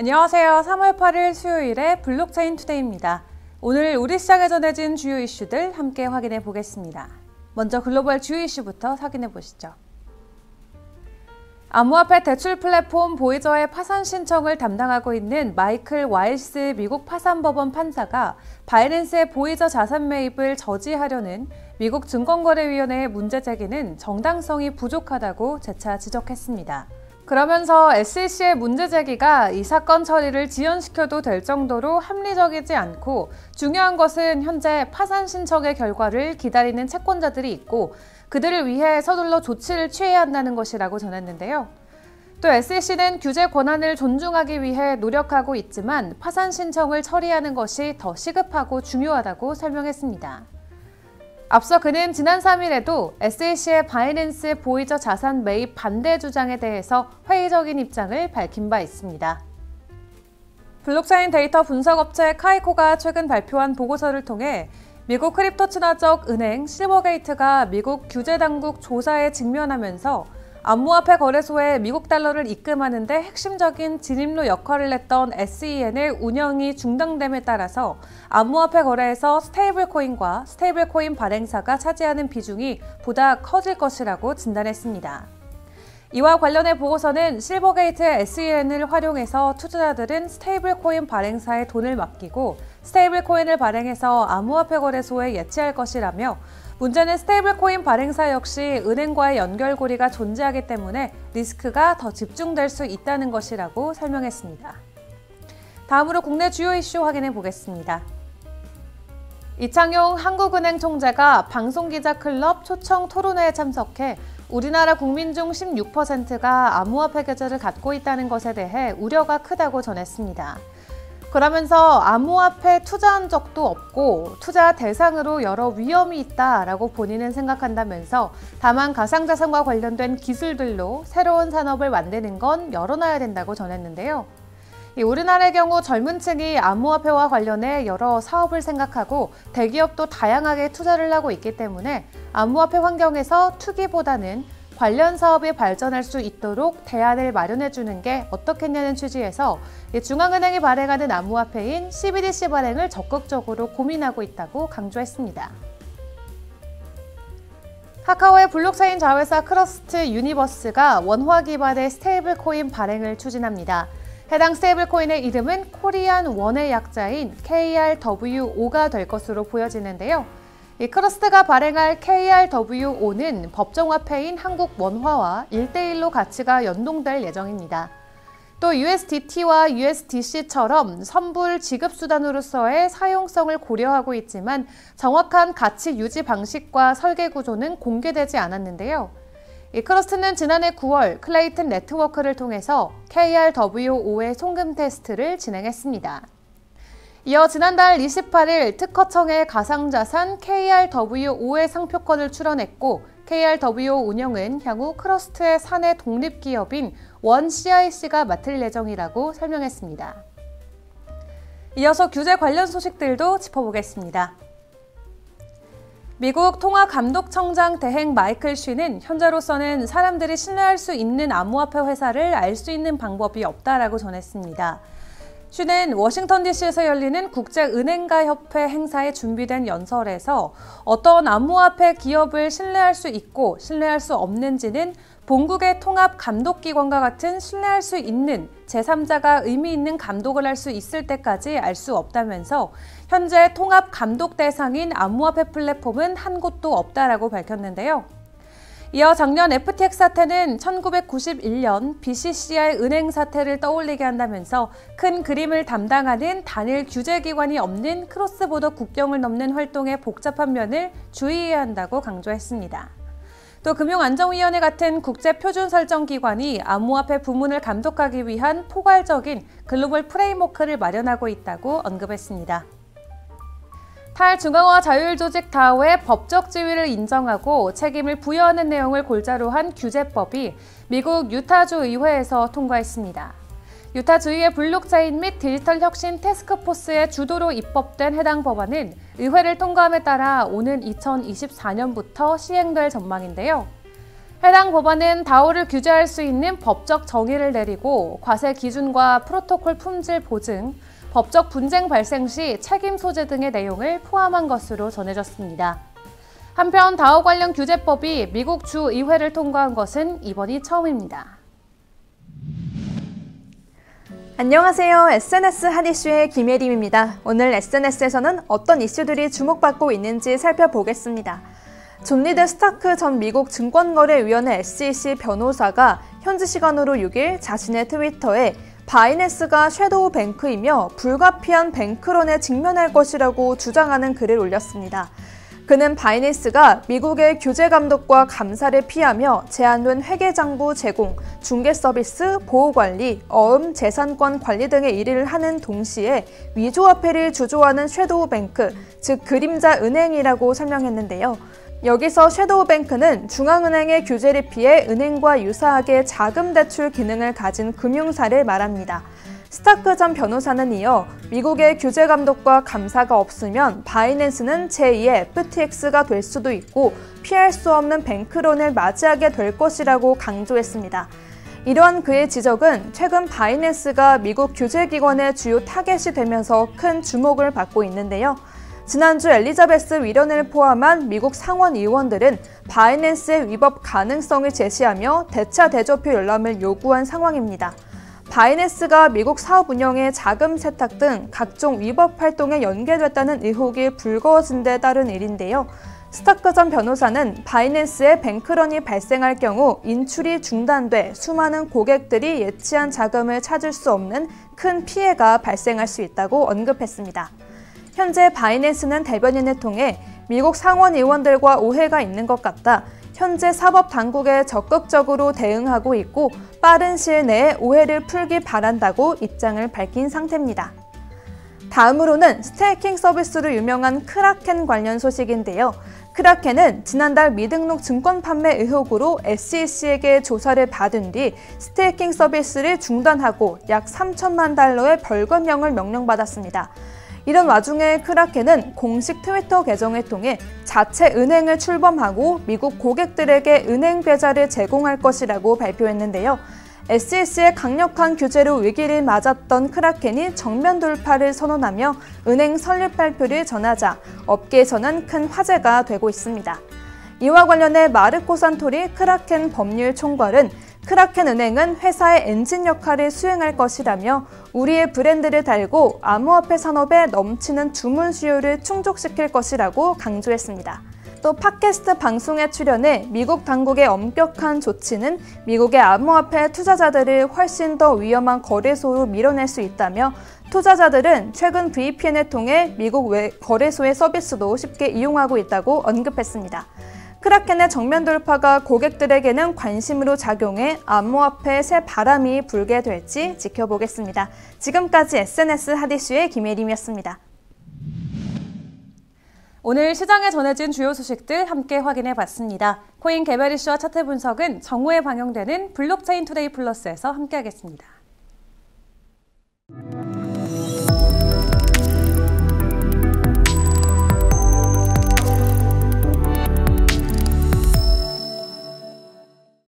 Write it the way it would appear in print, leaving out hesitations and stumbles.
안녕하세요. 3월 8일 수요일의 블록체인 투데이입니다. 오늘 우리 시장에 전해진 주요 이슈들 함께 확인해 보겠습니다. 먼저 글로벌 주요 이슈부터 확인해 보시죠. 암호화폐 대출 플랫폼 보이저의 파산 신청을 담당하고 있는 마이클 와일스 미국 파산법원 판사가 바이낸스의 보이저 자산 매입을 저지하려는 미국 증권거래위원회의 문제 제기는 정당성이 부족하다고 재차 지적했습니다. 그러면서 SEC의 문제 제기가 이 사건 처리를 지연시켜도 될 정도로 합리적이지 않고 중요한 것은 현재 파산 신청의 결과를 기다리는 채권자들이 있고 그들을 위해 서둘러 조치를 취해야 한다는 것이라고 전했는데요. 또 SEC는 규제 권한을 존중하기 위해 노력하고 있지만 파산 신청을 처리하는 것이 더 시급하고 중요하다고 설명했습니다. 앞서 그는 지난 3일에도 SEC의 바이낸스 보이저 자산 매입 반대 주장에 대해서 회의적인 입장을 밝힌 바 있습니다. 블록체인 데이터 분석업체 카이코가 최근 발표한 보고서를 통해 미국 크립토 친화적 은행 실버게이트가 미국 규제당국 조사에 직면하면서 암호화폐 거래소에 미국 달러를 입금하는 데 핵심적인 진입로 역할을 했던 SEN의 운영이 중단됨에 따라서 암호화폐 거래에서 스테이블코인과 스테이블코인 발행사가 차지하는 비중이 보다 커질 것이라고 진단했습니다. 이와 관련해 보고서는 실버게이트의 SEN을 활용해서 투자자들은 스테이블코인 발행사에 돈을 맡기고 스테이블코인을 발행해서 암호화폐 거래소에 예치할 것이라며 문제는 스테이블코인 발행사 역시 은행과의 연결고리가 존재하기 때문에 리스크가 더 집중될 수 있다는 것이라고 설명했습니다. 다음으로 국내 주요 이슈 확인해 보겠습니다. 이창용 한국은행 총재가 방송기자클럽 초청 토론회에 참석해 우리나라 국민 중 16%가 암호화폐 계좌를 갖고 있다는 것에 대해 우려가 크다고 전했습니다. 그러면서 암호화폐 투자한 적도 없고 투자 대상으로 여러 위험이 있다라고 본인은 생각한다면서 다만 가상자산과 관련된 기술들로 새로운 산업을 만드는 건 열어놔야 된다고 전했는데요. 우리나라의 경우 젊은 층이 암호화폐와 관련해 여러 사업을 생각하고 대기업도 다양하게 투자를 하고 있기 때문에 암호화폐 환경에서 투기보다는 관련 사업이 발전할 수 있도록 대안을 마련해주는 게 어떻겠냐는 취지에서 중앙은행이 발행하는 암호화폐인 CBDC 발행을 적극적으로 고민하고 있다고 강조했습니다. 카카오의 블록체인 자회사 크러스트 유니버스가 원화 기반의 스테이블코인 발행을 추진합니다. 해당 스테이블코인의 이름은 코리안 원의 약자인 KRW5가 될 것으로 보여지는데요. 이 크러스트가 발행할 KRW5는 법정화폐인 한국 원화와 1대1로 가치가 연동될 예정입니다. 또 USDT와 USDC처럼 선불 지급 수단으로서의 사용성을 고려하고 있지만 정확한 가치 유지 방식과 설계 구조는 공개되지 않았는데요. 이 크러스트는 지난해 9월 클레이튼 네트워크를 통해서 KRW5의 송금 테스트를 진행했습니다. 이어 지난달 28일 특허청에 가상자산 KRW5의 상표권을 출원했고 KRW5 운영은 향후 크러스트의 사내 독립기업인 원 CIC가 맡을 예정이라고 설명했습니다. 이어서 규제 관련 소식들도 짚어보겠습니다. 미국 통화감독청장 대행 마이클 쉬는 현재로서는 사람들이 신뢰할 수 있는 암호화폐 회사를 알 수 있는 방법이 없다라고 전했습니다. 쉬는 워싱턴 DC에서 열리는 국제은행가협회 행사에 준비된 연설에서 어떤 암호화폐 기업을 신뢰할 수 있고 신뢰할 수 없는지는 본국의 통합감독기관과 같은 신뢰할 수 있는 제3자가 의미 있는 감독을 할 수 있을 때까지 알 수 없다면서 현재 통합감독 대상인 암호화폐 플랫폼은 한 곳도 없다라고 밝혔는데요. 이어 작년 FTX 사태는 1991년 BCCI 은행 사태를 떠올리게 한다면서 큰 그림을 담당하는 단일 규제기관이 없는 크로스보더 국경을 넘는 활동의 복잡한 면을 주의해야 한다고 강조했습니다. 또 금융안정위원회 같은 국제표준설정기관이 암호화폐 부문을 감독하기 위한 포괄적인 글로벌 프레임워크를 마련하고 있다고 언급했습니다. 탈중앙화 자율조직 DAO의 법적 지위를 인정하고 책임을 부여하는 내용을 골자로 한 규제법이 미국 유타주 의회에서 통과했습니다. 유타주의 블록체인 및 디지털 혁신 태스크포스의 주도로 입법된 해당 법안은 의회를 통과함에 따라 오는 2024년부터 시행될 전망인데요. 해당 법안은 다오를 규제할 수 있는 법적 정의를 내리고 과세 기준과 프로토콜 품질 보증, 법적 분쟁 발생 시 책임 소재 등의 내용을 포함한 것으로 전해졌습니다. 한편 다오 관련 규제법이 미국 주의회를 통과한 것은 이번이 처음입니다. 안녕하세요. SNS 핫 이슈의 김예림입니다. 오늘 SNS에서는 어떤 이슈들이 주목받고 있는지 살펴보겠습니다. 존 리드 스타크 전 미국 증권거래위원회 SEC 변호사가 현지 시간으로 6일 자신의 트위터에 바이낸스가 섀도우 뱅크이며 불가피한 뱅크런에 직면할 것이라고 주장하는 글을 올렸습니다. 그는 바이낸스가 미국의 규제 감독과 감사를 피하며 제한된 회계장부 제공, 중개 서비스, 보호관리, 어음, 재산권 관리 등의 일을 하는 동시에 위조화폐를 주조하는 섀도우 뱅크, 즉 그림자 은행이라고 설명했는데요. 여기서 섀도우 뱅크는 중앙은행의 규제를 피해 은행과 유사하게 자금 대출 기능을 가진 금융사를 말합니다. 스타크 전 변호사는 이어 미국의 규제 감독과 감사가 없으면 바이낸스는 제2의 FTX가 될 수도 있고 피할 수 없는 뱅크런을 맞이하게 될 것이라고 강조했습니다. 이러한 그의 지적은 최근 바이낸스가 미국 규제기관의 주요 타겟이 되면서 큰 주목을 받고 있는데요. 지난주 엘리자베스 위런을 포함한 미국 상원 의원들은 바이낸스의 위법 가능성을 제시하며 대차 대조표 열람을 요구한 상황입니다. 바이낸스가 미국 사업 운영에 자금 세탁 등 각종 위법 활동에 연계됐다는 의혹이 불거진 데 따른 일인데요. 스타크 전 변호사는 바이낸스의 뱅크런이 발생할 경우 인출이 중단돼 수많은 고객들이 예치한 자금을 찾을 수 없는 큰 피해가 발생할 수 있다고 언급했습니다. 현재 바이낸스는 대변인을 통해 미국 상원 의원들과 오해가 있는 것 같다. 현재 사법당국에 적극적으로 대응하고 있고 빠른 시일 내에 오해를 풀기 바란다고 입장을 밝힌 상태입니다. 다음으로는 스테이킹 서비스로 유명한 크라켄 관련 소식인데요. 크라켄은 지난달 미등록 증권 판매 의혹으로 SEC에게 조사를 받은 뒤 스테이킹 서비스를 중단하고 약 3천만 달러의 벌금형을 명령받았습니다. 이런 와중에 크라켄은 공식 트위터 계정을 통해 자체 은행을 출범하고 미국 고객들에게 은행 계좌를 제공할 것이라고 발표했는데요. SEC의 강력한 규제로 위기를 맞았던 크라켄이 정면 돌파를 선언하며 은행 설립 발표를 전하자 업계에서는 큰 화제가 되고 있습니다. 이와 관련해 마르코 산토리 크라켄 법률 총괄은 크라켄 은행은 회사의 엔진 역할을 수행할 것이라며 우리의 브랜드를 달고 암호화폐 산업에 넘치는 주문 수요를 충족시킬 것이라고 강조했습니다. 또 팟캐스트 방송에 출연해 미국 당국의 엄격한 조치는 미국의 암호화폐 투자자들을 훨씬 더 위험한 거래소로 밀어낼 수 있다며 투자자들은 최근 VPN을 통해 미국 거래소의 서비스도 쉽게 이용하고 있다고 언급했습니다. 크라켄의 정면 돌파가 고객들에게는 관심으로 작용해 암호화폐에 새 바람이 불게 될지 지켜보겠습니다. 지금까지 SNS 핫 이슈의 김예림이었습니다. 오늘 시장에 전해진 주요 소식들 함께 확인해봤습니다. 코인 개별 이슈와 차트 분석은 정오에 방영되는 블록체인 투데이 플러스에서 함께하겠습니다.